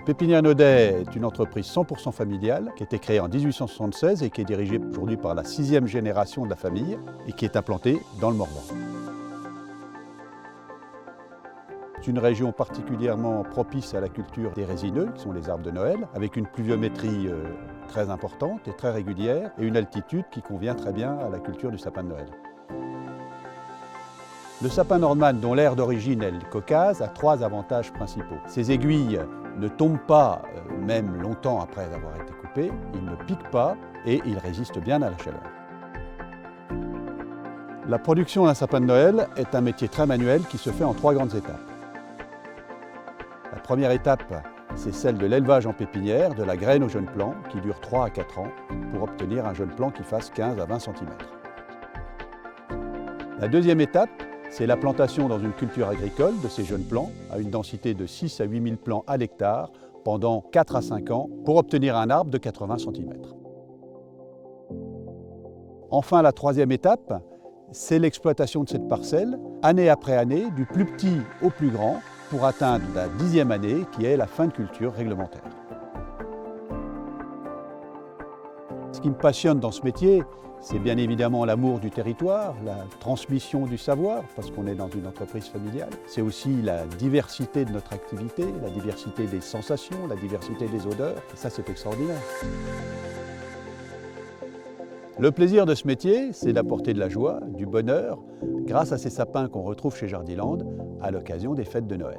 Pépinière Naudet est une entreprise 100% familiale qui a été créée en 1876 et qui est dirigée aujourd'hui par la 6e génération de la famille et qui est implantée dans le Morvan. C'est une région particulièrement propice à la culture des résineux, qui sont les arbres de Noël, avec une pluviométrie très importante et très régulière et une altitude qui convient très bien à la culture du sapin de Noël. Le sapin Nordman, dont l'aire d'origine est le Caucase, a 3 avantages principaux. Ses aiguilles ne tombent pas, même longtemps après avoir été coupées, il ne pique pas et il résiste bien à la chaleur. La production d'un sapin de Noël est un métier très manuel qui se fait en 3 grandes étapes. La première étape, c'est celle de l'élevage en pépinière, de la graine au jeune plant, qui dure 3 à 4 ans, pour obtenir un jeune plant qui fasse 15 à 20 cm. La deuxième étape, c'est la plantation dans une culture agricole de ces jeunes plants, à une densité de 6 à 8 000 plants à l'hectare, pendant 4 à 5 ans, pour obtenir un arbre de 80 cm. Enfin, la troisième étape, c'est l'exploitation de cette parcelle, année après année, du plus petit au plus grand, pour atteindre la 10e année, qui est la fin de culture réglementaire. Ce qui me passionne dans ce métier, c'est bien évidemment l'amour du territoire, la transmission du savoir, parce qu'on est dans une entreprise familiale. C'est aussi la diversité de notre activité, la diversité des sensations, la diversité des odeurs, et ça c'est extraordinaire. Le plaisir de ce métier, c'est d'apporter de la joie, du bonheur, grâce à ces sapins qu'on retrouve chez Jardiland à l'occasion des fêtes de Noël.